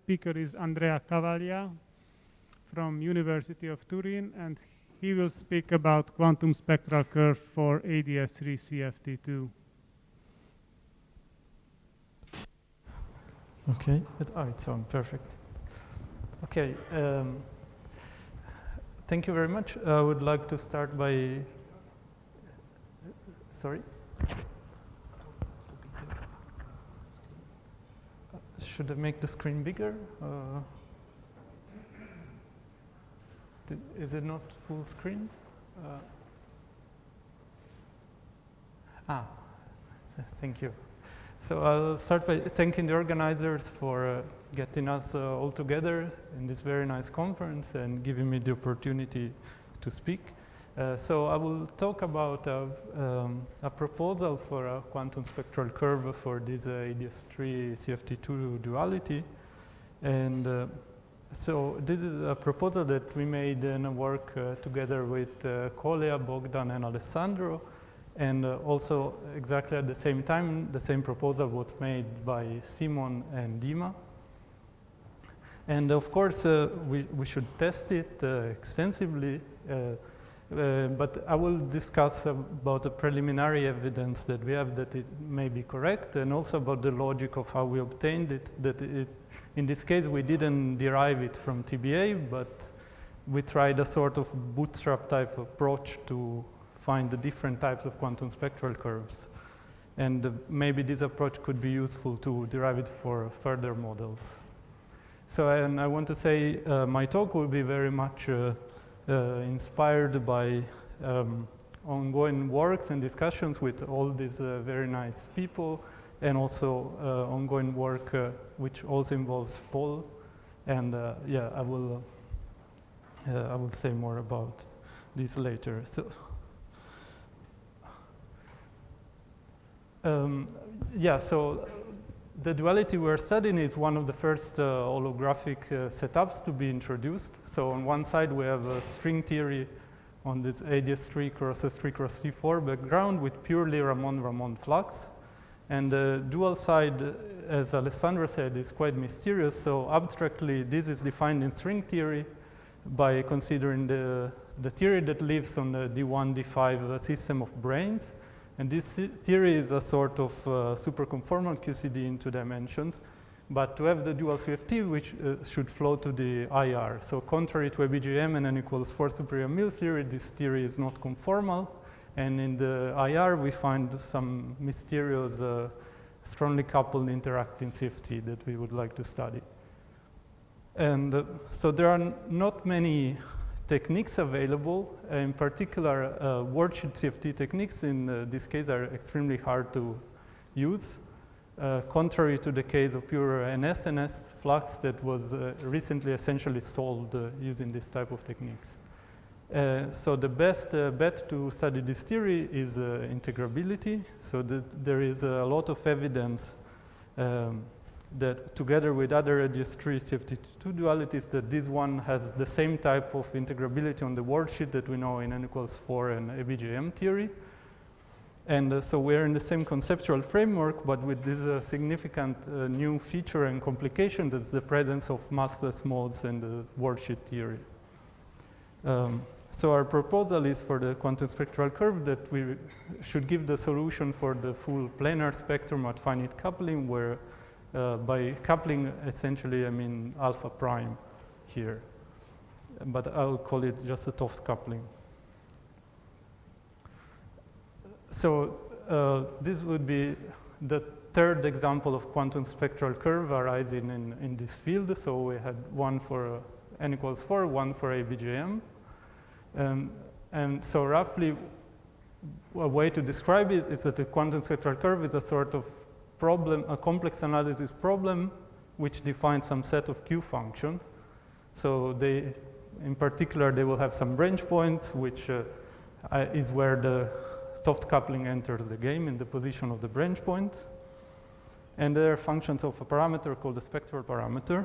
speaker is Andrea Cavaglia from University of Turin, and he will speak about quantum spectral curve for AdS3 CFT2. Okay, it's on, perfect. Okay, thank you very much. I would like to start by, sorry? Should I make the screen bigger? Is it not full screen? Thank you. So I'll start by thanking the organizers for getting us all together in this very nice conference and giving me the opportunity to speak. So I will talk about a proposal for a quantum spectral curve for this AdS3 CFT2 duality. And so this is a proposal that we made in a work together with Kolea, Bogdan, and Alessandro. And also, exactly at the same time, the same proposal was made by Simon and Dima. And of course, we should test it extensively, but I will discuss about the preliminary evidence that we have that it may be correct, and also about the logic of how we obtained it, that in this case, we didn't derive it from TBA, but we tried a sort of bootstrap type approach to find the different types of quantum spectral curves. And maybe this approach could be useful to derive it for further models. So, and I want to say my talk will be very much inspired by ongoing works and discussions with all these very nice people, and also ongoing work which also involves Paul. And yeah, I will say more about this later. So. Yeah, so the duality we're studying is one of the first holographic setups to be introduced. So on one side, we have a string theory on this AdS3 cross S3 cross T4 background with purely Ramond-Ramond flux. And the dual side, as Alessandro said, is quite mysterious. So abstractly, this is defined in string theory by considering the theory that lives on the D1, D5 system of branes. And this theory is a sort of superconformal QCD in 2 dimensions, but to have the dual CFT, which should flow to the IR. So contrary to ABJM and n=4 superior Mill theory, this theory is not conformal. And in the IR, we find some mysterious, strongly coupled interacting CFT that we would like to study. And so there are not many techniques available. In particular, worldsheet CFT techniques in this case are extremely hard to use, contrary to the case of pure NS flux that was recently essentially solved using this type of techniques. So the best bet to study this theory is integrability. So there is a lot of evidence that together with other AdS3 CFT2 dualities, that this one has the same type of integrability on the worldsheet that we know in n=4 and ABJM theory. And so we're in the same conceptual framework, but with this significant new feature and complication, that's the presence of massless modes in the worldsheet theory. So our proposal is for the quantum spectral curve that we should give the solution for the full planar spectrum at finite coupling, where by coupling, essentially, I mean alpha prime here. But I'll call it just a Toft coupling. So this would be the third example of quantum spectral curve arising in this field. So we had one for n=4, one for ABJM. And so roughly, a way to describe it is that the quantum spectral curve is a sort of problem, a complex analysis problem, which defines some set of Q functions. So they, in particular, they will have some branch points, which is where the Toft coupling enters the game in the position of the branch points. And there are functions of a parameter called the spectral parameter.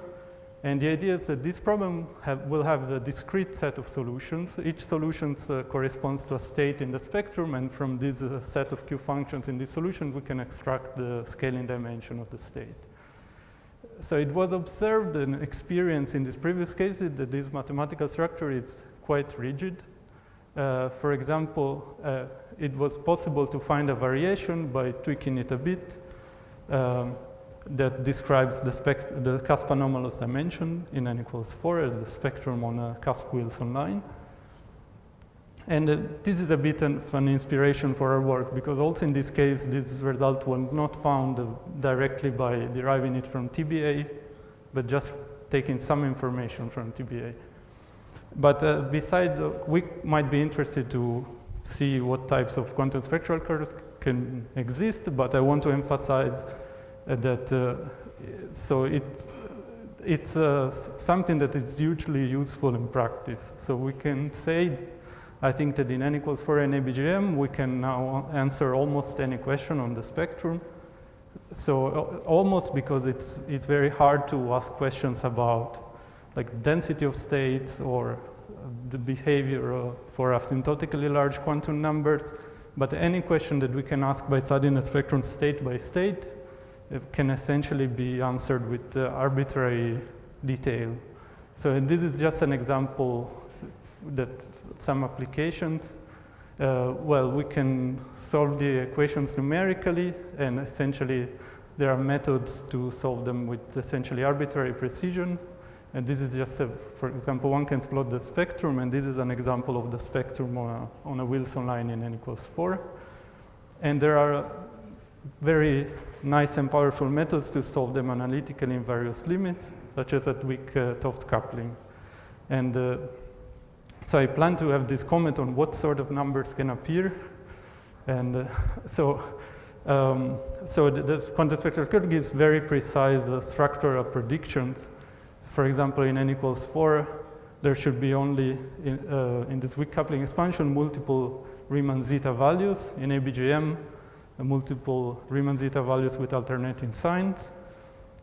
And the idea is that this problem will have a discrete set of solutions. Each solution corresponds to a state in the spectrum, and from this set of Q functions in this solution, we can extract the scaling dimension of the state. so it was observed and experienced in this previous case that this mathematical structure is quite rigid. For example, it was possible to find a variation by tweaking it a bit that describes the cusp anomalous dimension in n equals 4 as the spectrum on a cusp-Wilson line. And this is a bit of an inspiration for our work, because also in this case, this result was not found directly by deriving it from TBA, but just taking some information from TBA. But besides, we might be interested to see what types of quantum spectral curves can exist, but I want to emphasize that so it's something that is hugely useful in practice. So we can say, I think that in n equals 4 and ABJM, we can now answer almost any question on the spectrum. So almost because it's very hard to ask questions about like density of states or the behavior for asymptotically large quantum numbers. But any question that we can ask by studying a spectrum state by state can essentially be answered with arbitrary detail. So this is just an example that some applications, well, we can solve the equations numerically, and essentially there are methods to solve them with essentially arbitrary precision. And this is just, for example, one can plot the spectrum, and this is an example of the spectrum on a Wilson line in n equals 4. And there are very nice and powerful methods to solve them analytically in various limits, such as at weak Toft coupling. And so I plan to have this comment on what sort of numbers can appear. And so the quantum spectral curve gives very precise structural predictions. For example, in n equals 4, there should be only, in this weak coupling expansion, multiple Riemann zeta values. In ABJM, multiple Riemann zeta values with alternating signs.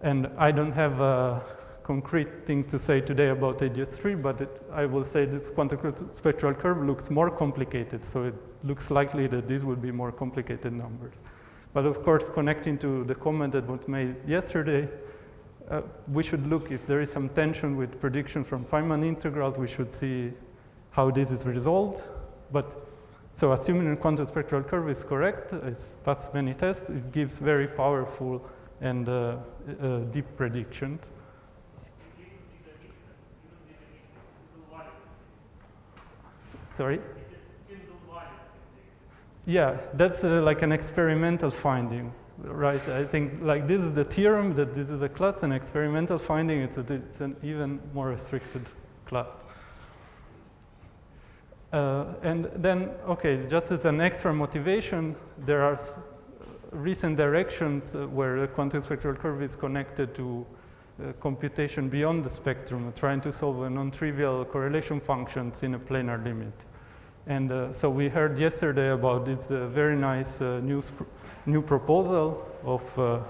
And I don't have concrete things to say today about AdS3, but I will say this quantum spectral curve looks more complicated, so it looks likely that these would be more complicated numbers. But of course, connecting to the comment that was made yesterday, we should look if there is some tension with prediction from Feynman integrals, we should see how this is resolved. But so assuming the quantum spectral curve is correct, it's passed many tests, it gives very powerful and deep predictions. Sorry? Yeah, that's like an experimental finding, right? I think like this is the theorem that this is a class, an experimental finding, it's an even more restricted class. And then, okay, just as an extra motivation, there are recent directions where the quantum spectral curve is connected to computation beyond the spectrum, trying to solve non-trivial correlation functions in a planar limit. And so we heard yesterday about this very nice new proposal of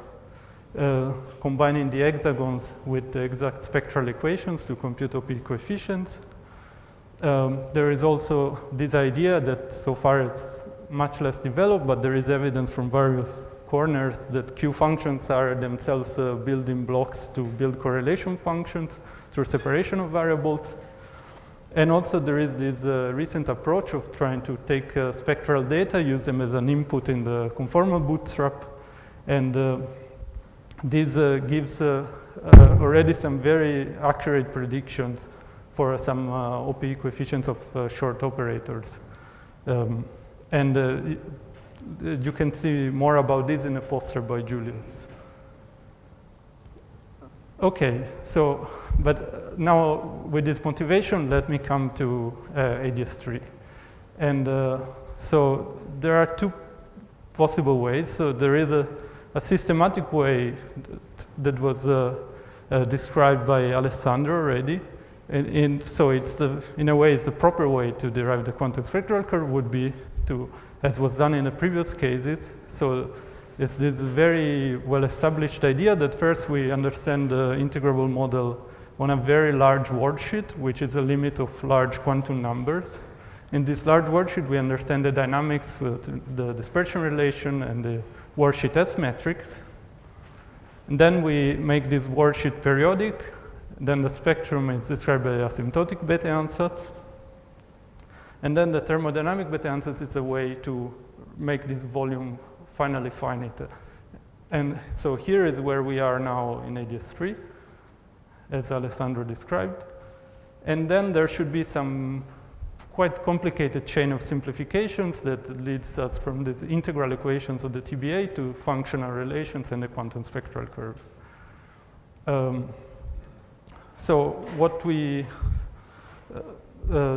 combining the hexagons with the exact spectral equations to compute OP coefficients. There is also this idea that so far it's much less developed, but there is evidence from various corners that Q functions are themselves building blocks to build correlation functions through separation of variables. And also there is this recent approach of trying to take spectral data, use them as an input in the conformal bootstrap. And this gives already some very accurate predictions for some OP coefficients of short operators. And you can see more about this in a poster by Julius. Okay, so, but now with this motivation, let me come to AdS3. And so there are two possible ways. So there is a systematic way that was described by Alessandro already. And so it's in a way, it's the proper way to derive the quantum spectral curve would be to, as was done in the previous cases. So it's this very well-established idea that first we understand the integrable model on a very large worldsheet, which is a limit of large quantum numbers. In this large worldsheet, we understand the dynamics with the dispersion relation and the worldsheet S metrics. And then we make this worldsheet periodic. Then the spectrum is described by asymptotic beta ansatz. And then the thermodynamic beta ansatz is a way to make this volume finally finite. And so here is where we are now in AdS3, as Alessandro described. And then there should be some quite complicated chain of simplifications that leads us from these integral equations of the TBA to functional relations and the quantum spectral curve. So what we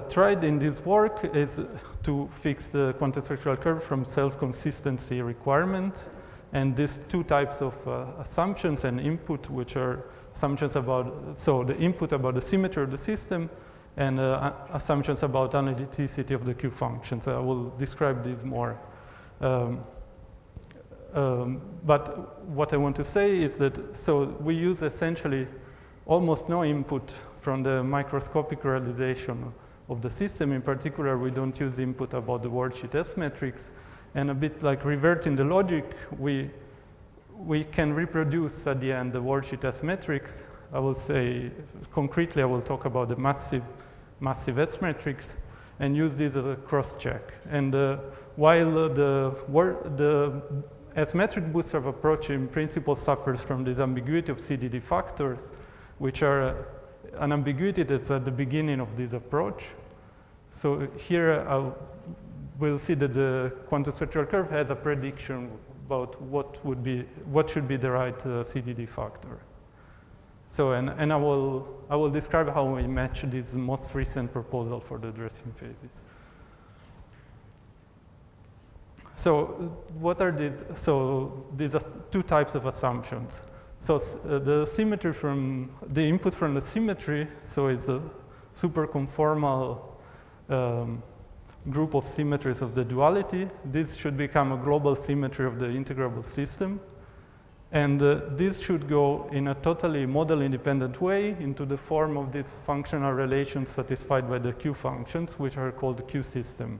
tried in this work is to fix the quantum spectral curve from self-consistency requirement, and these two types of assumptions and input, which are assumptions about, so the input about the symmetry of the system, and assumptions about analyticity of the Q functions. I will describe these more. But what I want to say is that, so we use essentially almost no input from the microscopic realization of the system. In particular, we don't use input about the worldsheet S metrics. And a bit like reverting the logic, we can reproduce at the end the worldsheet S metrics. I will say, concretely, I will talk about the massive S metrics and use this as a cross-check. And while the S-metric bootstrap approach in principle suffers from this ambiguity of CDD factors, which are an ambiguity that's at the beginning of this approach. So here we'll see that the quantum spectral curve has a prediction about what should be the right CDD factor. So, and I will describe how we match this most recent proposal for the dressing phases. So what are these? So these are two types of assumptions. So the symmetry from the input from the symmetry, so it's a superconformal group of symmetries of the duality. This should become a global symmetry of the integrable system. And this should go in a totally model-independent way into the form of these functional relations satisfied by the Q functions, which are called the Q system.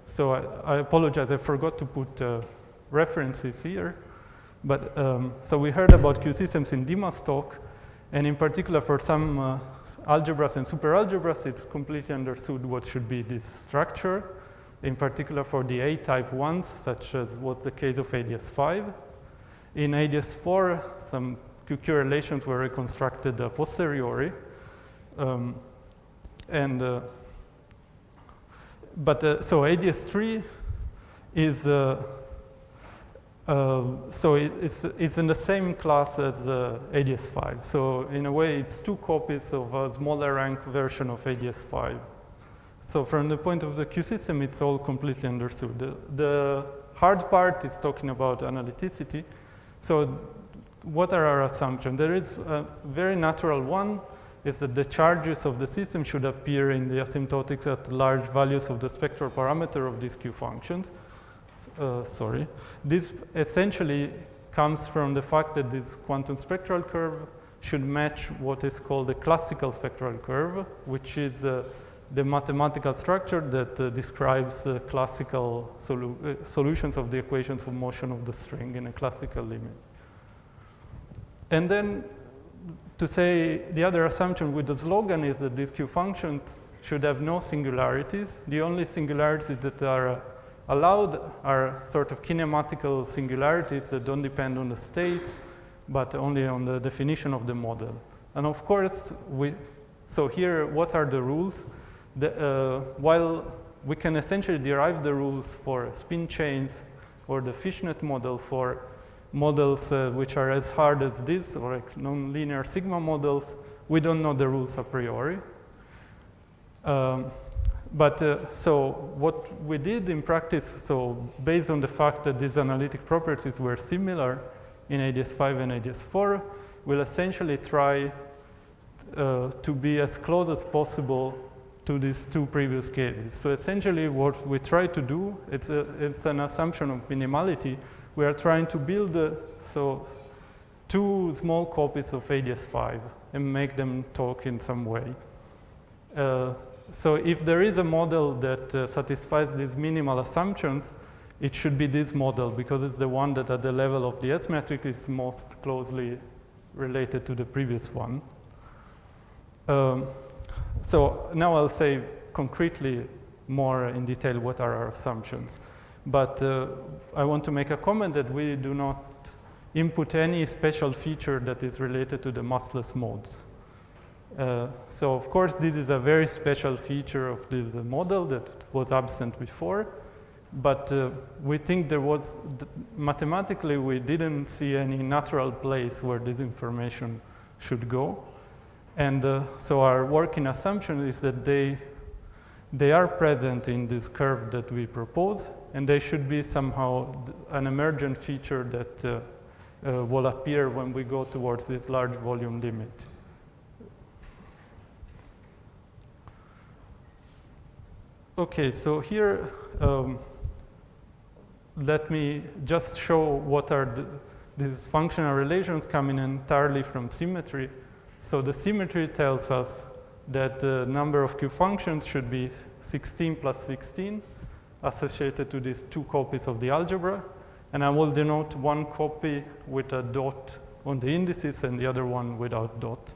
So I apologize, I forgot to put references here. But so we heard about Q systems in Dima's talk, and in particular for some algebras and superalgebras, it's completely understood what should be this structure, in particular for the A-type ones, such as was the case of AdS5. In AdS4, some QQ relations were reconstructed a posteriori. So AdS3 is, so it's in the same class as AdS5. So in a way, it's two copies of a smaller rank version of AdS5. So from the point of the Q system, it's all completely understood. The hard part is talking about analyticity. So what are our assumptions? There is a very natural one, is that the charges of the system should appear in the asymptotics at large values of the spectral parameter of these Q functions. This essentially comes from the fact that this quantum spectral curve should match what is called the classical spectral curve, which is the mathematical structure that describes the classical solutions of the equations of motion of the string in a classical limit. And then to say the other assumption with the slogan is that these Q functions should have no singularities. The only singularities that are allowed are sort of kinematical singularities that don't depend on the states, but only on the definition of the model. And of course, so here, what are the rules? While we can essentially derive the rules for spin chains or the fishnet model for models which are as hard as this, or like nonlinear sigma models, we don't know the rules a priori. So what we did in practice, so based on the fact that these analytic properties were similar in AdS5 and AdS4, we'll essentially try to be as close as possible to these two previous cases. So essentially what we try to do, it's an assumption of minimality. We are trying to build two small copies of AdS5 and make them talk in some way. So if there is a model that satisfies these minimal assumptions, it should be this model because it's the one that at the level of the S metric is most closely related to the previous one. So now I'll say concretely more in detail what are our assumptions. But I want to make a comment that we do not input any special feature that is related to the massless modes. So of course this is a very special feature of this model that was absent before, but we think there was, mathematically we didn't see any natural place where this information should go. And so our working assumption is that they are present in this curve that we propose, and they should be somehow an emergent feature that will appear when we go towards this large volume limit. Okay, so here, let me just show what are these functional relations coming entirely from symmetry. So the symmetry tells us that the number of Q functions should be 16 plus 16 associated to these two copies of the algebra. And I will denote one copy with a dot on the indices and the other one without dot.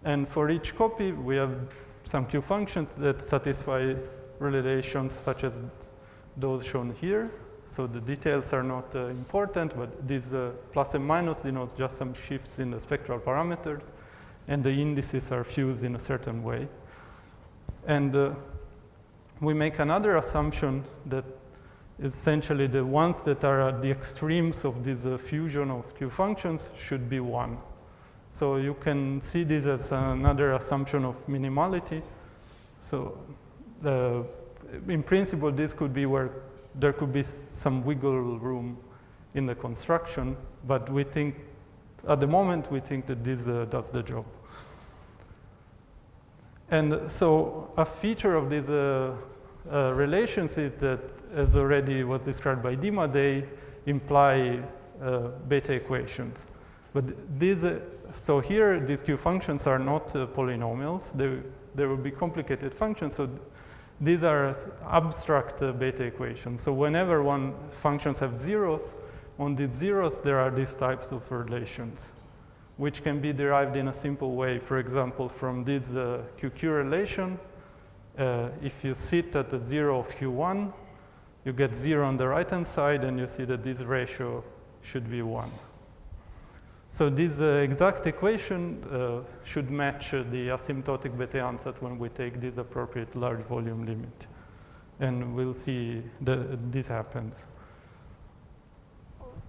And for each copy, we have some Q functions that satisfy relations such as those shown here. So the details are not important, but this plus and minus denotes just some shifts in the spectral parameters, and the indices are fused in a certain way. And we make another assumption that essentially the ones that are at the extremes of this fusion of Q functions should be 1. So you can see this as another assumption of minimality. So in principle, this could be where there could be some wiggle room in the construction, but we think, at the moment, we think that this does the job. And so a feature of these relations is that, as already was described by Dima, they imply beta equations. But these, so here, these Q functions are not polynomials. They will be complicated functions. So these are abstract beta equations. So whenever one functions have zeros, on these zeros there are these types of relations, which can be derived in a simple way. For example, from this QQ relation, if you sit at the 0 of Q1, you get 0 on the right-hand side, and you see that this ratio should be 1. So this exact equation should match the asymptotic beta ansatz when we take this appropriate large volume limit. And we'll see that this happens.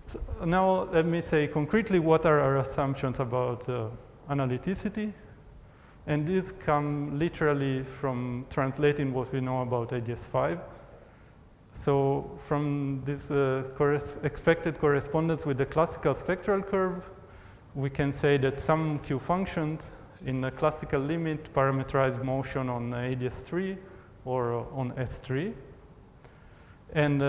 So now let me say concretely what are our assumptions about analyticity. And these come literally from translating what we know about AdS5. So from this expected correspondence with the classical spectral curve, we can say that some Q functions in a classical limit parameterize motion on AdS3 or on S3. And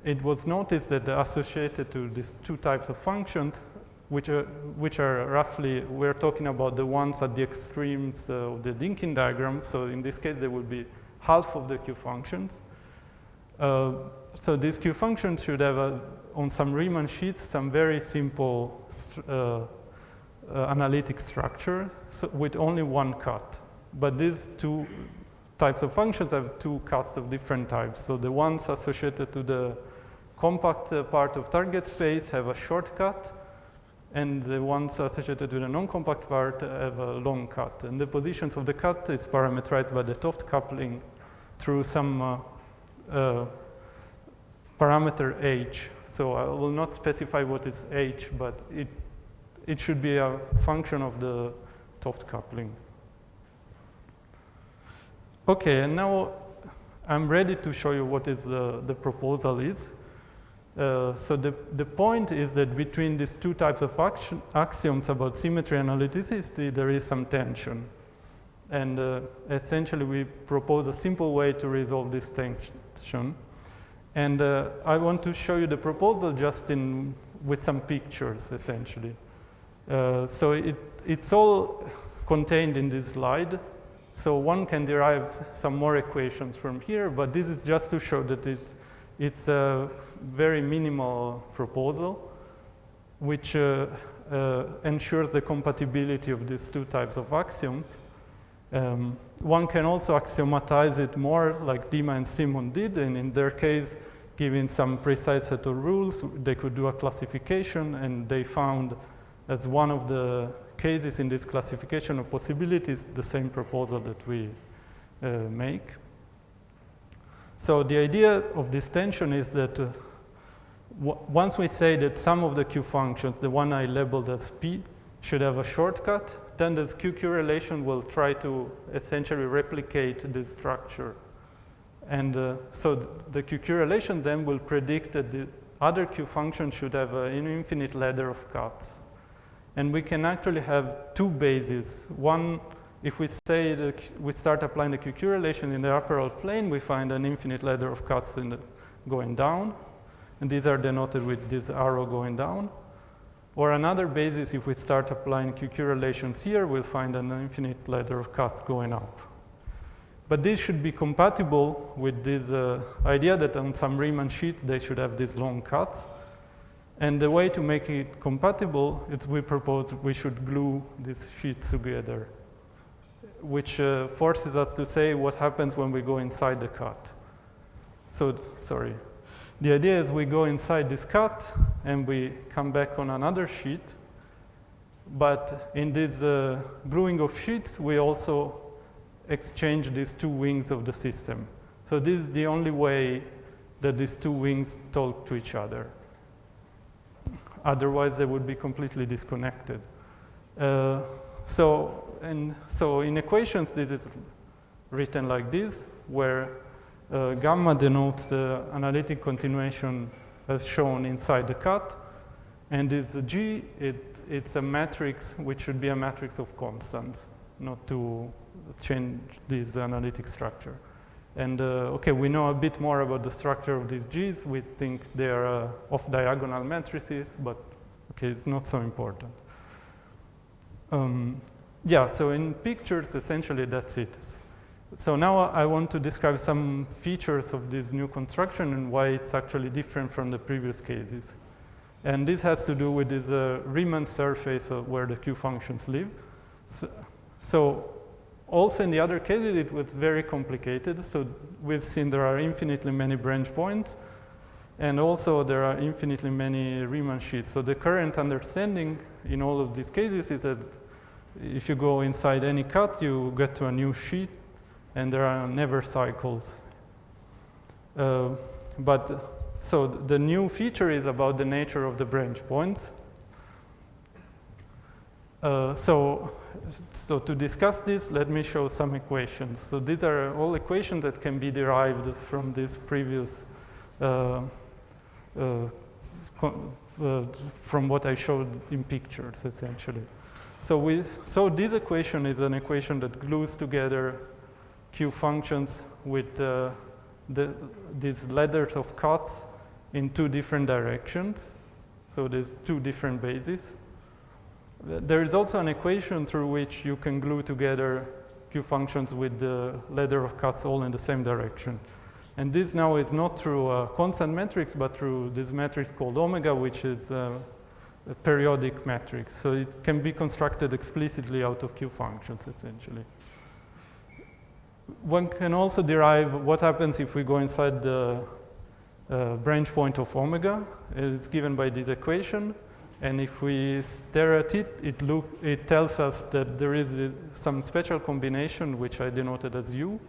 it was noticed that associated to these two types of functions, which are roughly, we're talking about the ones at the extremes of the Dynkin diagram. So in this case, there would be half of the Q functions. So these Q functions should have, on some Riemann sheets, some very simple analytic structure with only one cut. But these two types of functions have two cuts of different types. So the ones associated to the compact part of target space have a short cut, and the ones associated to the non-compact part have a long cut. And the positions of the cut is parameterized by the 't Hooft coupling through some parameter h. So I will not specify what is h, but it should be a function of the 't Hooft coupling. Okay, and now I'm ready to show you what is the proposal is. So the point is that between these two types of axioms about symmetry and analyticity, there is some tension. And essentially, we propose a simple way to resolve this tension. And I want to show you the proposal just with some pictures, essentially. So it's all contained in this slide. So one can derive some more equations from here, but this is just to show that it's a very minimal proposal, which ensures the compatibility of these two types of axioms. One can also axiomatize it more like Dima and Simon did, and in their case, given some precise set of rules, they could do a classification, and they found as one of the cases in this classification of possibilities the same proposal that we make. So the idea of this tension is that once we say that some of the Q functions, the one I labeled as P, should have a shortcut, then this QQ relation will try to essentially replicate this structure. And so the QQ relation then will predict that the other Q function should have an infinite ladder of cuts. And we can actually have two bases. One, if we say that we start applying the QQ relation in the upper half plane, we find an infinite ladder of cuts going down. And these are denoted with this arrow going down. Or another basis, if we start applying QQ relations here, we'll find an infinite ladder of cuts going up. But this should be compatible with this idea that on some Riemann sheets, they should have these long cuts. And the way to make it compatible is we propose we should glue these sheets together, which forces us to say what happens when we go inside the cut. So, sorry. The idea is we go inside this cut and we come back on another sheet. But in this gluing of sheets, we also exchange these two wings of the system. So this is the only way that these two wings talk to each other. Otherwise, they would be completely disconnected. So in equations, this is written like this, where gamma denotes the analytic continuation as shown inside the cut. And this G, it's a matrix which should be a matrix of constants, not to change this analytic structure. And okay, we know a bit more about the structure of these Gs. We think they are off-diagonal matrices, but okay, it's not so important. Yeah, so in pictures, essentially that's it. So now I want to describe some features of this new construction and why it's actually different from the previous cases. And this has to do with this Riemann surface where the Q functions live. So also in the other cases, it was very complicated. So we've seen there are infinitely many branch points, and also there are infinitely many Riemann sheets. So the current understanding in all of these cases is that if you go inside any cut, you get to a new sheet, and there are never cycles. So the new feature is about the nature of the branch points. So to discuss this, let me show some equations. So these are all equations that can be derived from this previous, from what I showed in pictures, essentially. So this equation is an equation that glues together Q functions with these ladders of cuts in two different directions. So there's two different bases. There is also an equation through which you can glue together Q functions with the ladder of cuts all in the same direction. And this now is not through a constant matrix, but through this matrix called omega, which is a periodic matrix. So it can be constructed explicitly out of Q functions, essentially. One can also derive what happens if we go inside the branch point of omega. It's given by this equation. And if we stare at it, it tells us that there is some special combination, which I denoted as U,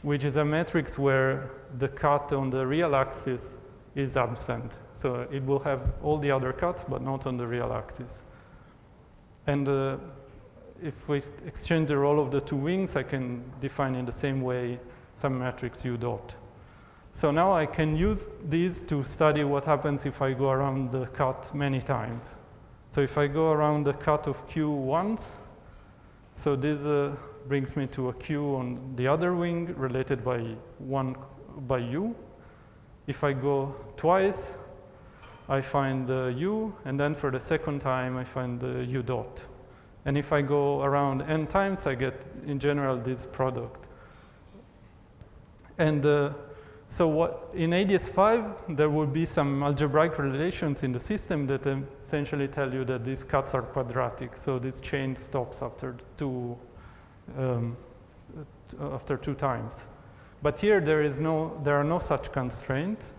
which is a matrix where the cut on the real axis is absent. So it will have all the other cuts, but not on the real axis. And if we exchange the role of the two wings, I can define in the same way some matrix U dot. So now I can use these to study what happens if I go around the cut many times. So if I go around the cut of Q once, so this brings me to a Q on the other wing related by U. If I go twice, I find U, and then for the second time, I find U dot. And if I go around n times, I get, in general, this product. And So in AdS5, there will be some algebraic relations in the system that essentially tell you that these cuts are quadratic. So this chain stops after two times. But here there are no such constraints.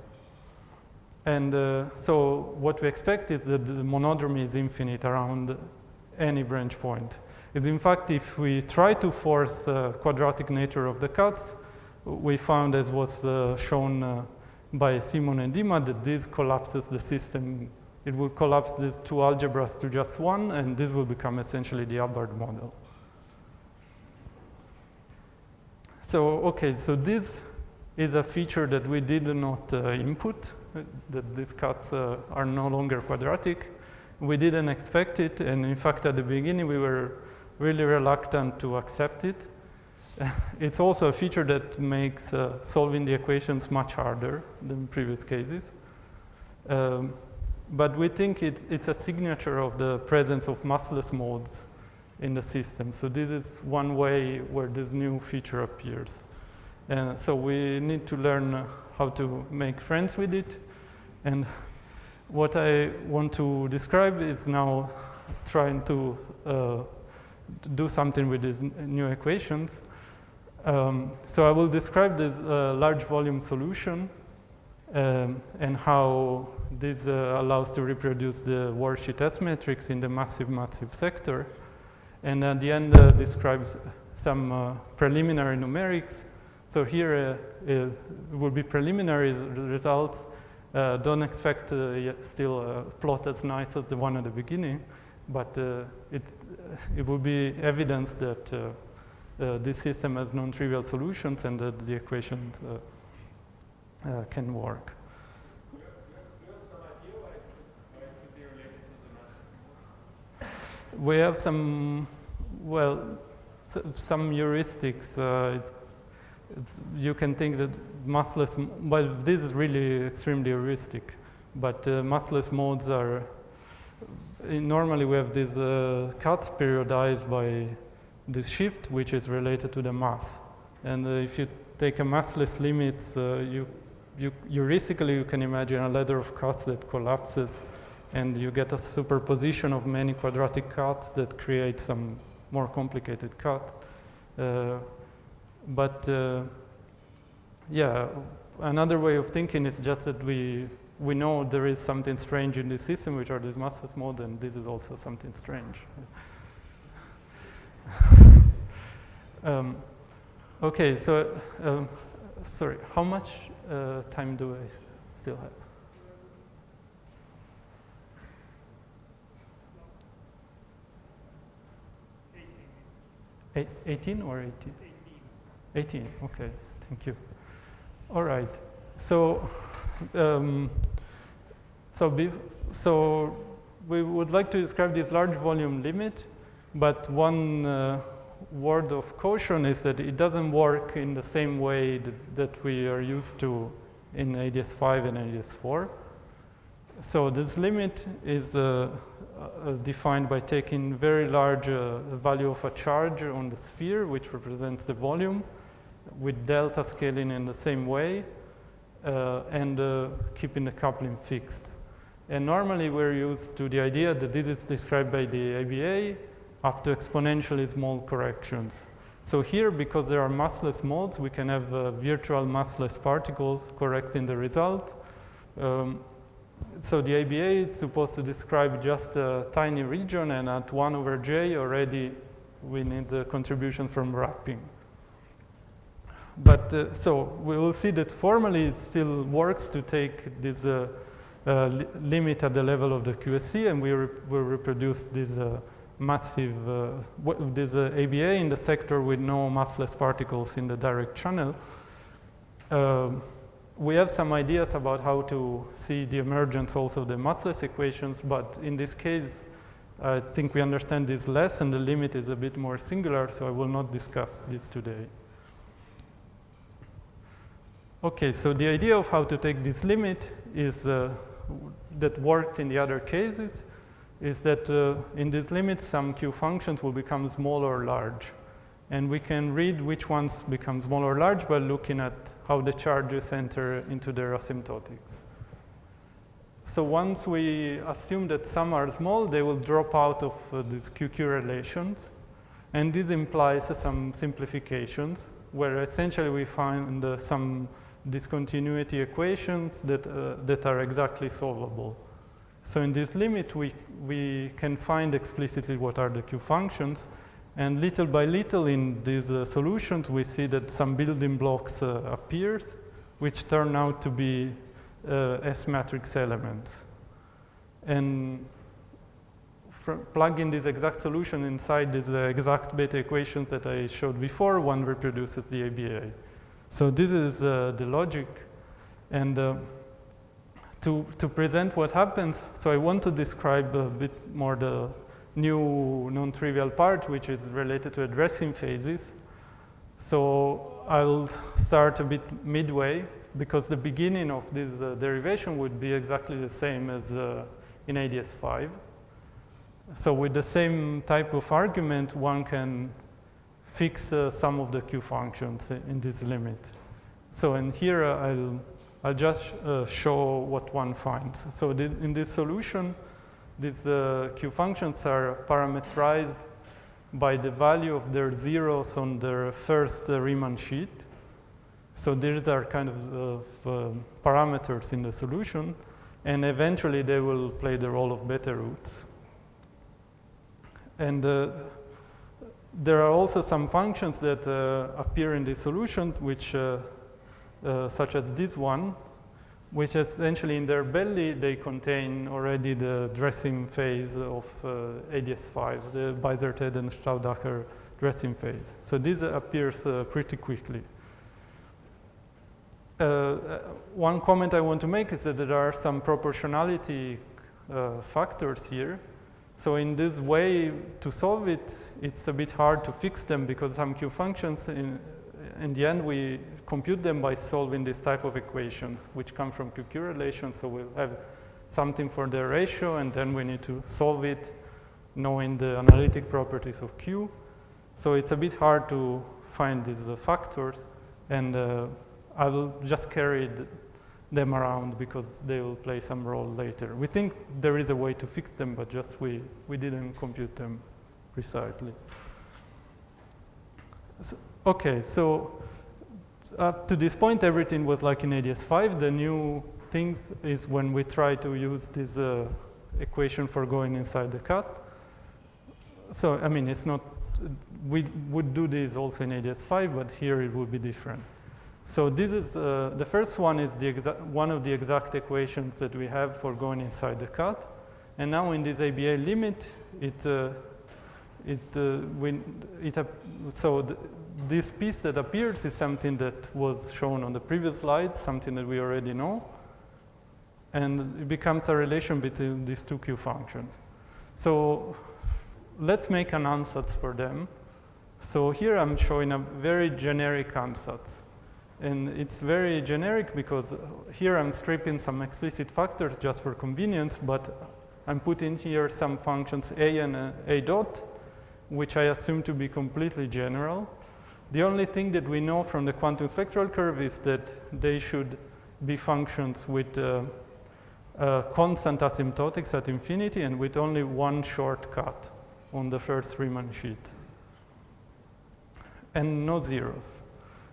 And so what we expect is that the monodromy is infinite around any branch point. In fact, if we try to force quadratic nature of the cuts, we found, as was shown by Simon and Dima, that this collapses the system. It will collapse these two algebras to just one, and this will become essentially the Hubbard model. So, okay, so this is a feature that we did not input, that these cuts are no longer quadratic. We didn't expect it, and in fact, at the beginning, we were really reluctant to accept it. It's also a feature that makes solving the equations much harder than previous cases. But we think it's a signature of the presence of massless modes in the system. So this is one way where this new feature appears. And so we need to learn how to make friends with it. And what I want to describe is now trying to do something with these new equations. So I will describe this large volume solution and how this allows to reproduce the worldsheet S matrix in the massive sector. And at the end describes some preliminary numerics. So here it will be preliminary results. Don't expect still a plot as nice as the one at the beginning, but it will be evidence that this system has non-trivial solutions and that the equations can work. Do you have some idea why it could be related to the massive mode? We have some, well, some heuristics. You can think that massless, well, this is really extremely heuristic, but massless modes are, normally we have these cuts periodized by this shift, which is related to the mass. And if you take a massless limits, heuristically you can imagine a ladder of cuts that collapses, and you get a superposition of many quadratic cuts that create some more complicated cuts. Yeah, another way of thinking is just that we know there is something strange in this system, which are these massless modes, and this is also something strange. Okay, so sorry, how much time do I still have? 18 or 18? 18, okay, thank you. All right, so so we would like to describe this large volume limit, but one word of caution is that it doesn't work in the same way that we are used to in AdS5 and AdS4. So this limit is defined by taking very large value of a charge on the sphere, which represents the volume, with delta scaling in the same way, and keeping the coupling fixed. And normally we're used to the idea that this is described by the ABA up to exponentially small corrections. So here, because there are massless modes, we can have virtual massless particles correcting the result. So the ABA is supposed to describe just a tiny region, and at 1/j already we need the contribution from wrapping. But so we will see that formally it still works to take this limit at the level of the QSC, and we will reproduce this massive, this ABA in the sector with no massless particles in the direct channel. We have some ideas about how to see the emergence also of the massless equations, but in this case, I think we understand this less, and the limit is a bit more singular, so I will not discuss this today. Okay, so the idea of how to take this limit is that worked in the other cases, is that in this limit, some Q functions will become small or large. And we can read which ones become small or large by looking at how the charges enter into their asymptotics. So once we assume that some are small, they will drop out of these QQ relations. And this implies some simplifications, where essentially we find some discontinuity equations that are exactly solvable. So in this limit, we can find explicitly what are the Q functions. And little by little in these solutions, we see that some building blocks appears, which turn out to be S matrix elements. And plugging this exact solution inside these exact beta equations that I showed before, one reproduces the ABA. So this is the logic. And to present what happens, so I want to describe a bit more the new non-trivial part, which is related to addressing phases. So I'll start a bit midway, because the beginning of this derivation would be exactly the same as in AdS5. So with the same type of argument, one can fix some of the Q functions in this limit. So in here, I'll just show what one finds. So in this solution, these Q functions are parameterized by the value of their zeros on their first Riemann sheet. So these are kind of parameters in the solution, and eventually they will play the role of beta roots. And there are also some functions that appear in this solution, which, such as this one, which essentially in their belly, they contain already the dressing phase of AdS5, the Beiser-Ted and Staudacher dressing phase. So this appears pretty quickly. One comment I want to make is that there are some proportionality factors here. So in this way, to solve it, it's a bit hard to fix them, because some Q functions, in the end, we compute them by solving this type of equations, which come from QQ relations. So we'll have something for the ratio, and then we need to solve it, knowing the analytic properties of Q. So it's a bit hard to find these factors, and I will just carry them around because they will play some role later. We think there is a way to fix them, but just we didn't compute them precisely. So, okay, so up to this point, everything was like in AdS5. The new thing is when we try to use this equation for going inside the cut. So, I mean, it's not, we would do this also in AdS5, but here it would be different. So this is, the first one is one of the exact equations that we have for going inside the cut. And now in this ABA limit, this piece that appears is something that was shown on the previous slides, something that we already know. And it becomes a relation between these two Q functions. So let's make an ansatz for them. So here I'm showing a very generic ansatz. And it's very generic because here I'm stripping some explicit factors just for convenience, but I'm putting here some functions A and A dot, which I assume to be completely general. The only thing that we know from the quantum spectral curve is that they should be functions with constant asymptotics at infinity and with only one shortcut on the first Riemann sheet, and no zeros.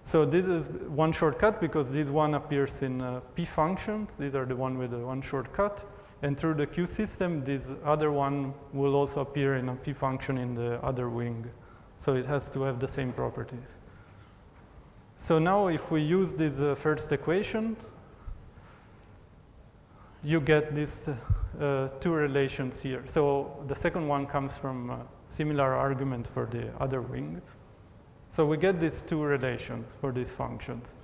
So this is one shortcut because this one appears in P functions. These are the one with the one shortcut. And through the Q system, this other one will also appear in a P function in the other wing. So it has to have the same properties. So now if we use this first equation, you get these two relations here. So the second one comes from a similar argument for the other wing. So we get these two relations for these functions.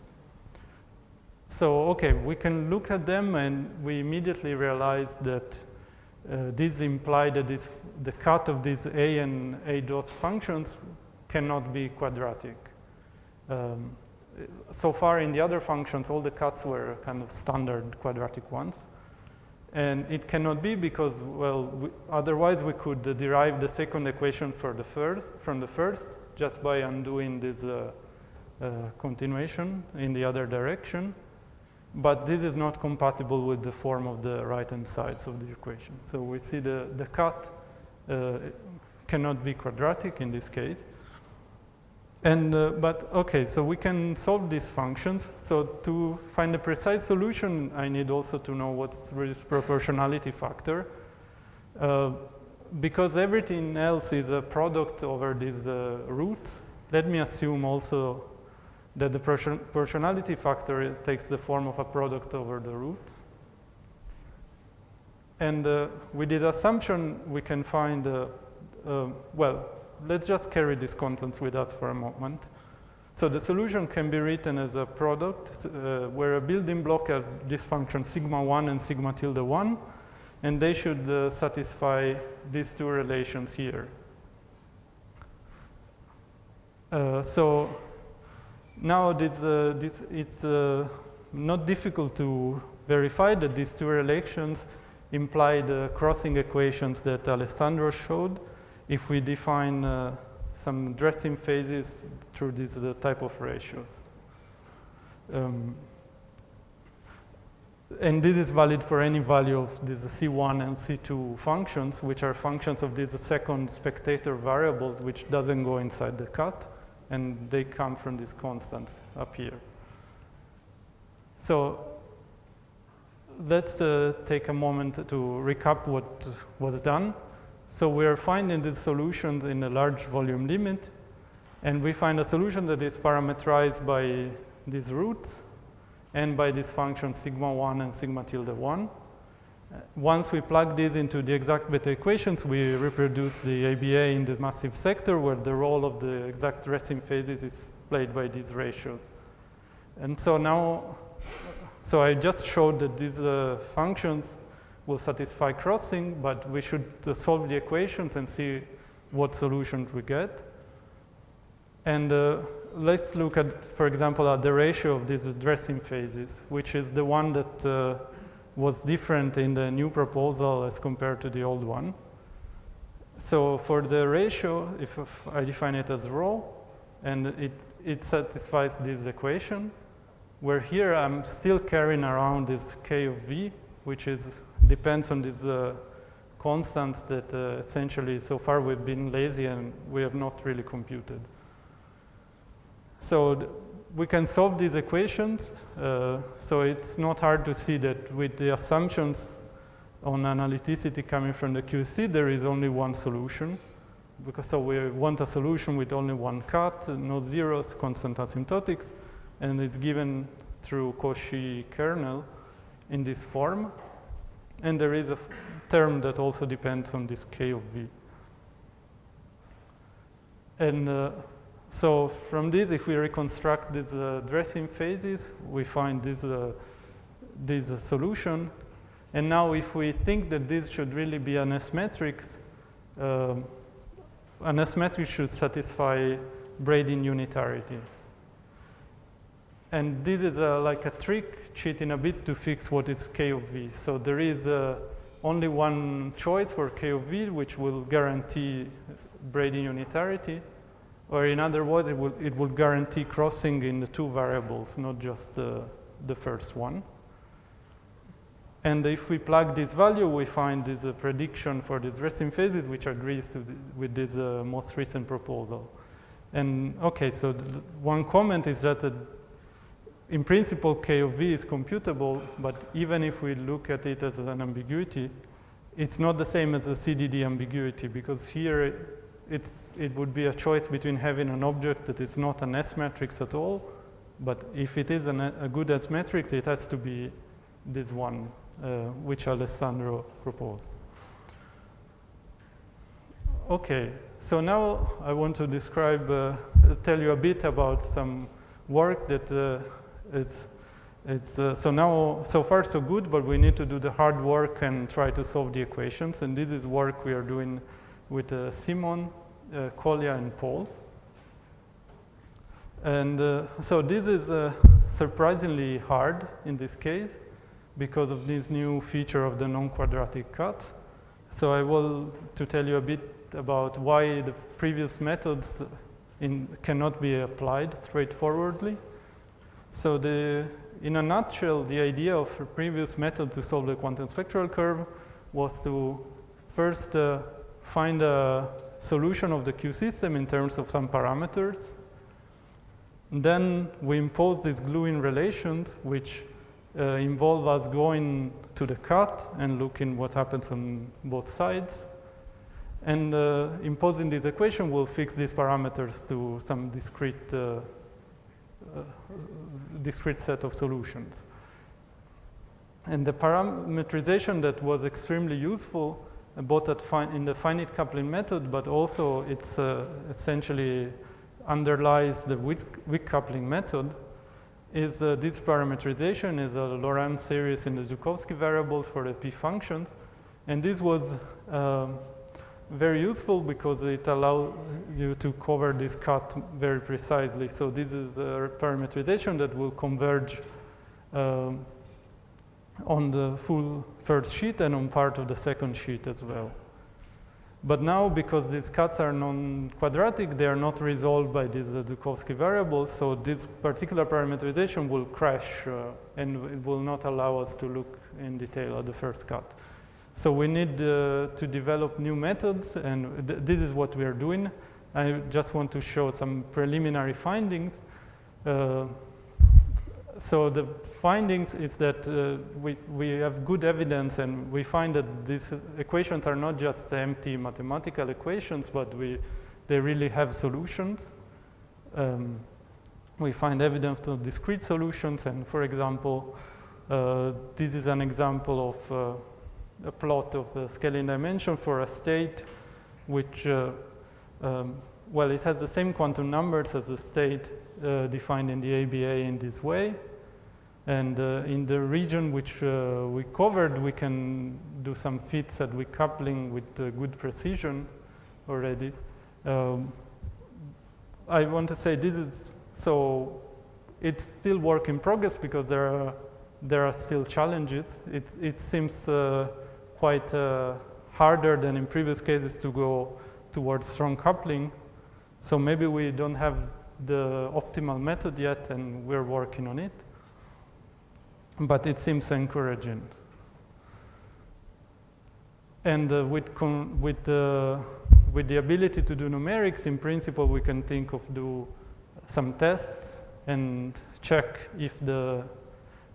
So, okay, we can look at them and we immediately realize that these imply that the cut of these A and A dot functions cannot be quadratic. So far in the other functions, all the cuts were kind of standard quadratic ones. And it cannot be because, well, otherwise we could derive the second equation from the first, just by undoing this continuation in the other direction. But this is not compatible with the form of the right-hand sides of the equation. So we see the cut cannot be quadratic in this case. And, but okay, so we can solve these functions. So to find a precise solution, I need also to know what's the proportionality factor. Because everything else is a product over these roots, let me assume also that the proportionality factor takes the form of a product over the roots. And with this assumption, we can find, well, let's just carry these constants with us for a moment. So the solution can be written as a product where a building block has this function sigma 1 and sigma tilde 1, and they should satisfy these two relations here. So now it's not difficult to verify that these two relations imply the crossing equations that Alessandro showed if we define some dressing phases through this type of ratios. And this is valid for any value of these C1 and C2 functions, which are functions of this second spectator variable, which doesn't go inside the cut, and they come from these constants up here. So let's take a moment to recap what was done. So we are finding these solutions in a large volume limit, and we find a solution that is parametrized by these roots and by this function sigma 1 and sigma tilde 1. Once we plug these into the exact beta equations, we reproduce the ABA in the massive sector, where the role of the exact dressing phases is played by these ratios. And so now, so I just showed that these functions will satisfy crossing, but we should solve the equations and see what solutions we get. And let's look at, for example, at the ratio of these dressing phases, which is the one that was different in the new proposal as compared to the old one. So for the ratio, if I define it as rho, and it satisfies this equation, where here I'm still carrying around this k of v, which depends on these constants that essentially so far we've been lazy and we have not really computed. So we can solve these equations. So it's not hard to see that with the assumptions on analyticity coming from the QC, there is only one solution. Because so we want a solution with only one cut, no zeros, constant asymptotics, and it's given through Cauchy kernel in this form. And there is a term that also depends on this k of v. And so from this, if we reconstruct these dressing phases, we find this solution. And now if we think that this should really be an S matrix, an S matrix should satisfy Brayden unitarity. And this is like a trick, cheating a bit to fix what is k of v. So there is only one choice for k of v, which will guarantee Brayden unitarity. Or in other words, it will guarantee crossing in the two variables, not just the first one. And if we plug this value, we find this prediction for these resting phases, which agrees with this most recent proposal. And okay, so one comment is that in principle, k of v is computable, but even if we look at it as an ambiguity, it's not the same as a CDD ambiguity, because here it would be a choice between having an object that is not an S matrix at all, but if it is a good S matrix, it has to be this one, which Alessandro proposed. Okay, so now I want to describe, tell you a bit about some work that so far so good, but we need to do the hard work and try to solve the equations. And this is work we are doing with Simon, Collier, and Paul. And so this is surprisingly hard in this case because of this new feature of the non-quadratic cut. So I will to tell you a bit about why the previous methods cannot be applied straightforwardly. So in a nutshell, the idea of a previous method to solve the quantum spectral curve was to first find a solution of the Q system in terms of some parameters. Then we impose these gluing relations, which involve us going to the cut and looking what happens on both sides. And imposing this equation will fix these parameters to some discrete set of solutions. And the parametrization that was extremely useful, both in the finite coupling method, but also it's essentially underlies the weak coupling method, is this parametrization is a Laurent series in the Joukowsky variables for the P functions. And this was very useful because it allowed you to cover this cut very precisely. So this is a parametrization that will converge on the full first sheet and on part of the second sheet as well. But now, because these cuts are non-quadratic, they are not resolved by these Joukowsky variables, so this particular parametrization will crash and it will not allow us to look in detail at the first cut. So we need to develop new methods, and this is what we are doing. I just want to show some preliminary findings. So the findings is that we have good evidence, and we find that these equations are not just empty mathematical equations, but they really have solutions. We find evidence of discrete solutions, and for example, this is an example of a plot of the scaling dimension for a state which, well, it has the same quantum numbers as the state defined in the ABA in this way. And in the region which we covered, we can do some fits at weak coupling with good precision already. I want to say this is, so it's still work in progress because there are still challenges. It seems quite harder than in previous cases to go towards strong coupling. So maybe we don't have the optimal method yet, and we're working on it. But it seems encouraging. And with the ability to do numerics, in principle, we can think of do some tests and check if the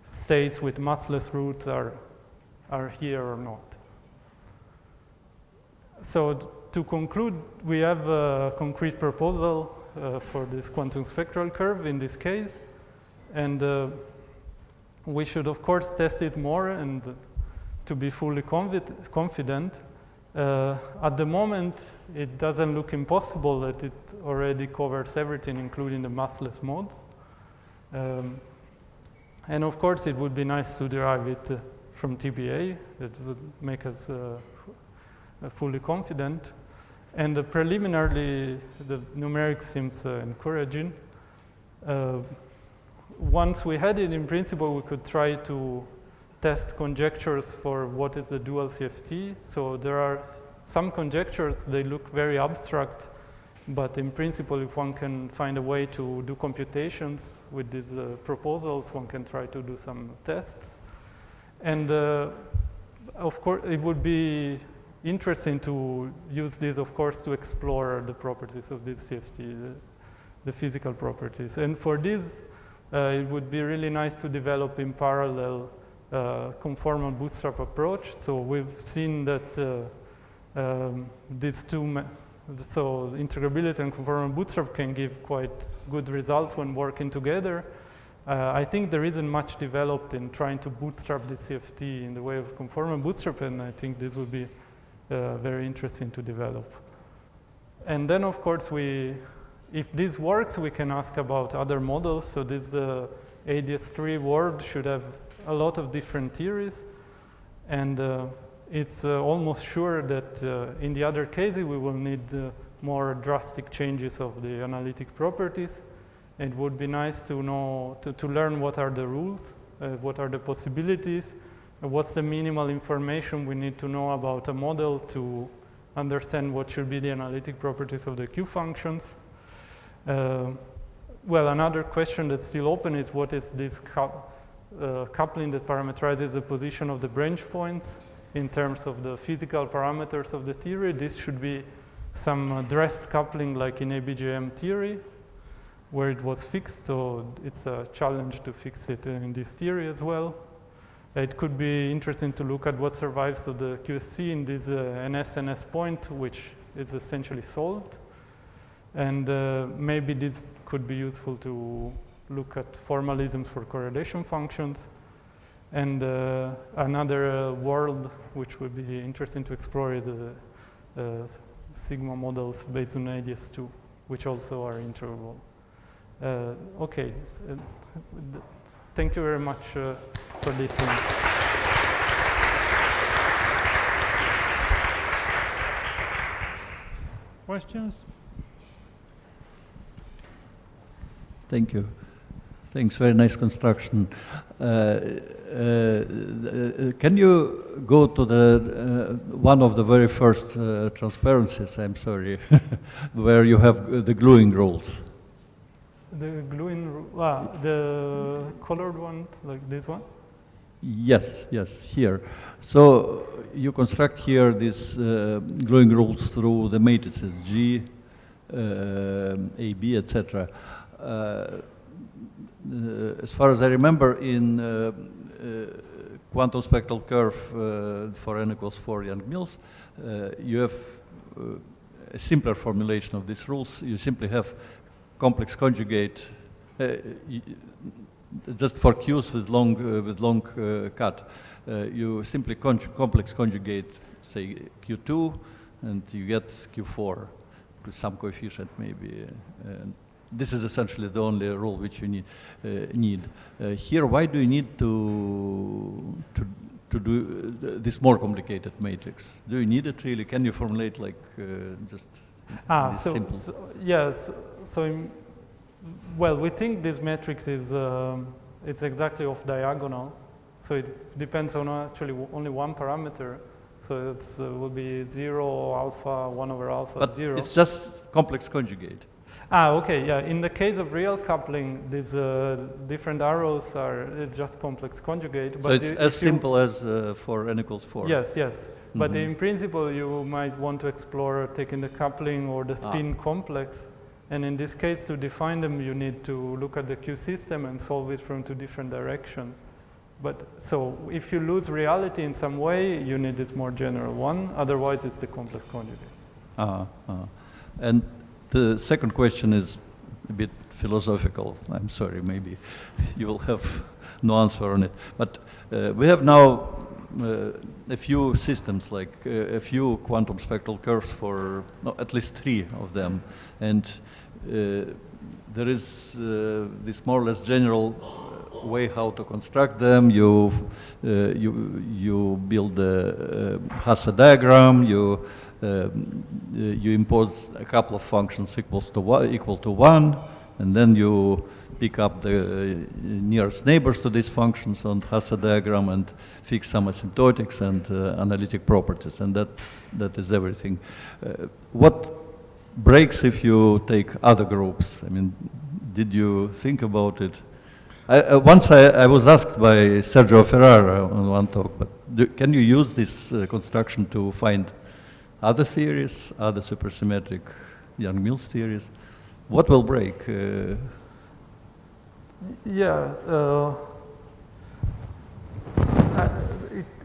states with massless roots are here or not. So to conclude, we have a concrete proposal for this quantum spectral curve in this case. And we should, of course, test it more and to be fully confident. At the moment, it doesn't look impossible that it already covers everything, including the massless modes. And of course, it would be nice to derive it from TBA. That would make us fully confident. And preliminarily, the numerics seems encouraging. Once we had it, in principle, we could try to test conjectures for what is the dual CFT. So there are some conjectures, they look very abstract, but in principle, if one can find a way to do computations with these proposals, one can try to do some tests. And of course, it would be interesting to use this, of course, to explore the properties of this CFT, the physical properties. And for this, it would be really nice to develop in parallel conformal bootstrap approach. So we've seen that these two, so integrability and conformal bootstrap can give quite good results when working together. I think there isn't much developed in trying to bootstrap the CFT in the way of conformal bootstrap, and I think this would be very interesting to develop. And then, of course, if this works, we can ask about other models. So this AdS3 world should have a lot of different theories. And it's almost sure that in the other cases, we will need more drastic changes of the analytic properties. It would be nice to know, to learn what are the rules, what are the possibilities, what's the minimal information we need to know about a model to understand what should be the analytic properties of the Q functions. Well, another question that's still open is what is this coupling that parameterizes the position of the branch points in terms of the physical parameters of the theory. This should be some dressed coupling like in ABJM theory, where it was fixed, so it's a challenge to fix it in this theory as well. It could be interesting to look at what survives of the QSC in this NS point, which is essentially solved. And maybe this could be useful to look at formalisms for correlation functions. And another world which would be interesting to explore is sigma models based on AdS2, which also are integrable. Okay, thank you very much for listening. Questions? Thank you. Thanks, very nice construction. Can you go to the one of the very first transparencies, I'm sorry, where you have the gluing rules? The gluing, the colored one, like this one? Yes, yes, here. So you construct here these gluing rules through the matrices G, AB, etc. As far as I remember, in Quantum Spectral Curve for n equals 4 Young-Mills, you have a simpler formulation of these rules. You simply have complex conjugate, just for Q's with long cut. You simply complex conjugate, say, Q2, and you get Q4 with some coefficient maybe. This is essentially the only rule which you need. Here, why do you need to do this more complicated matrix? Do you need it really? Can you formulate like just simple? Yes. Well, we think this matrix is it's exactly off diagonal, so it depends on actually only one parameter. So it will be 0 alpha 1 over alpha but 0. It's just complex conjugate. Okay, yeah. In the case of real coupling, these different arrows are just complex conjugate. But so it's as simple as for n equals 4. Yes, yes. Mm-hmm. But in principle, you might want to explore taking the coupling or the spin complex. And in this case, to define them, you need to look at the Q system and solve it from 2 different directions. But so if you lose reality in some way, you need this more general one. Otherwise, it's the complex conjugate. And the second question is a bit philosophical. I'm sorry, maybe you will have no answer on it. But we have now a few systems, like a few quantum spectral curves for at least 3 of them. And there is this more or less general way how to construct them. You build the Hasse diagram. You impose a couple of functions equal to 1, and then you pick up the nearest neighbors to these functions on Hasse diagram and fix some asymptotics and analytic properties, and that is everything. What breaks if you take other groups? I mean, did you think about it? Once I was asked by Sergio Ferrara on one talk, but can you use this construction to find other theories, other supersymmetric Young-Mills theories? What will break? Yeah,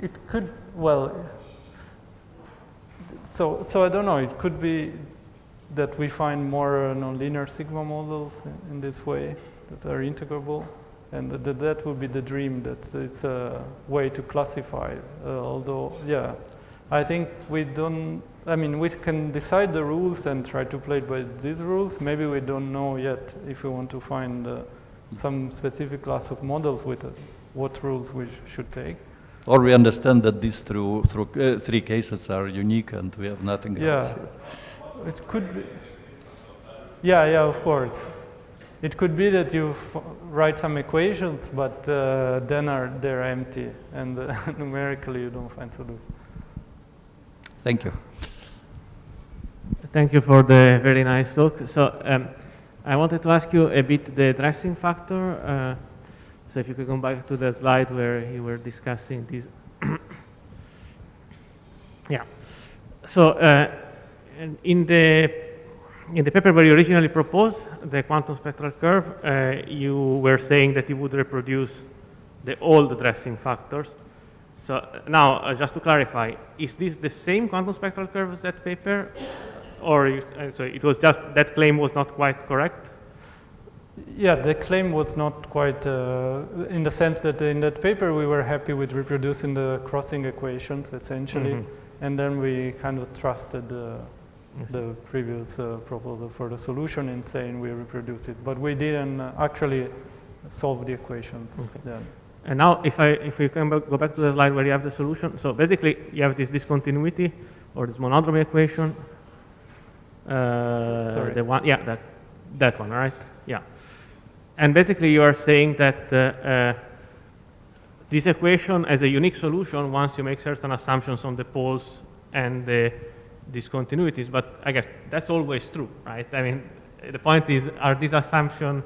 it could, well, so I don't know, it could be that we find more nonlinear sigma models in this way that are integrable, and that would be the dream, that it's a way to classify, although, yeah. I think we can decide the rules and try to play by these rules. Maybe we don't know yet if we want to find some specific class of models with what rules we should take. Or we understand that these 3 cases are unique and we have nothing else. Yes. It could be. Yeah, of course. It could be that you write some equations, but then they're empty, and numerically you don't find solution. Thank you. Thank you for the very nice talk. So I wanted to ask you a bit the dressing factor. So if you could come back to the slide where you were discussing this. Yeah. So in the paper where you originally proposed the quantum spectral curve, you were saying that you would reproduce all the dressing factors. So now, just to clarify, is this the same quantum spectral curve as that paper, or so it was just that claim was not quite correct? Yeah, the claim was not quite in the sense that in that paper we were happy with reproducing the crossing equations essentially, and then we kind of trusted the previous proposal for the solution in saying we reproduce it, but we didn't actually solve the equations then. And now, if we can go back to the slide where you have the solution, so basically you have this discontinuity or this monodromy equation. Sorry. The one, yeah, that one, right? Yeah. And basically you are saying that this equation has a unique solution once you make certain assumptions on the poles and the discontinuities, but I guess that's always true, right? I mean, the point is, are these assumptions,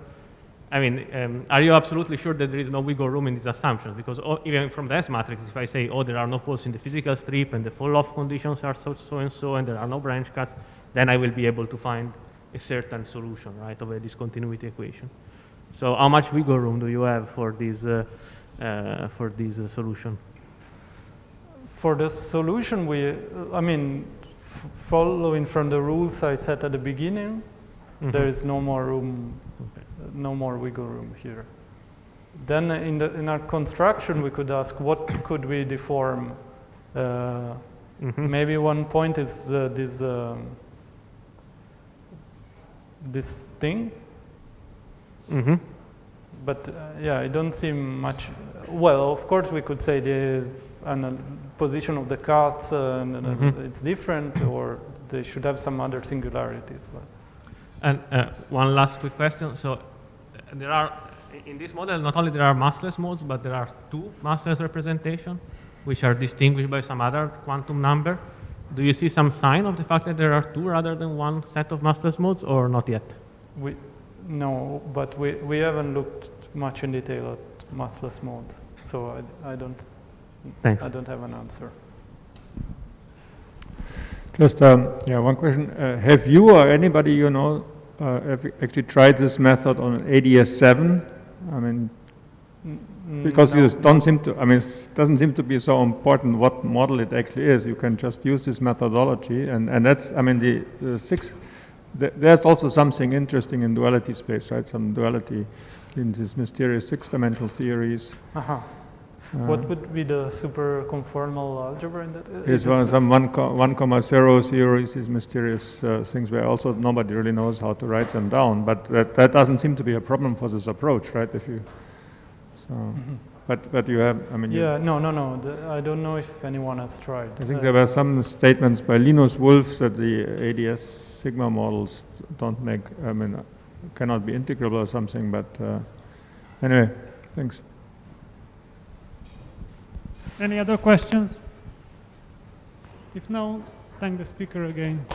I mean, are you absolutely sure that there is no wiggle room in these assumptions? Because even from the S matrix, if I say, oh, there are no poles in the physical strip and the fall-off conditions are so and so, and there are no branch cuts, then I will be able to find a certain solution, right, of a discontinuity equation. So how much wiggle room do you have for this solution? For the solution, I mean, following from the rules I set at the beginning, there is no more room, no more wiggle room here. Then in our construction, we could ask, what could we deform? Maybe one point is this thing. But yeah, I don't see much. Well, of course, we could say the position of the casts it's different, or they should have some other singularities. But. And one last quick question. So there are, in this model, not only there are massless modes, but there are two massless representations, which are distinguished by some other quantum number. Do you see some sign of the fact that there are two rather than one set of massless modes, or not yet? No, but we haven't looked much in detail at massless modes, so I don't. Thanks. I don't have an answer. Just yeah, one question. Have you or anybody you know actually tried this method on an AdS3? I mean, because you don't seem to. I mean, it doesn't seem to be so important what model it actually is. You can just use this methodology, and that's. I mean, the six. There's also something interesting in duality space, right? Some duality in this mysterious six-dimensional theories. What would be the super conformal algebra in that? It's some 1,0 theories, these mysterious things where also nobody really knows how to write them down. But that doesn't seem to be a problem for this approach, right? If you, so, but you have, I mean. Yeah, no. I don't know if anyone has tried. I think there were some statements by Linus Wolff that the AdS sigma models don't make, I mean, cannot be integrable or something, but anyway, thanks. Any other questions? If no, thank the speaker again.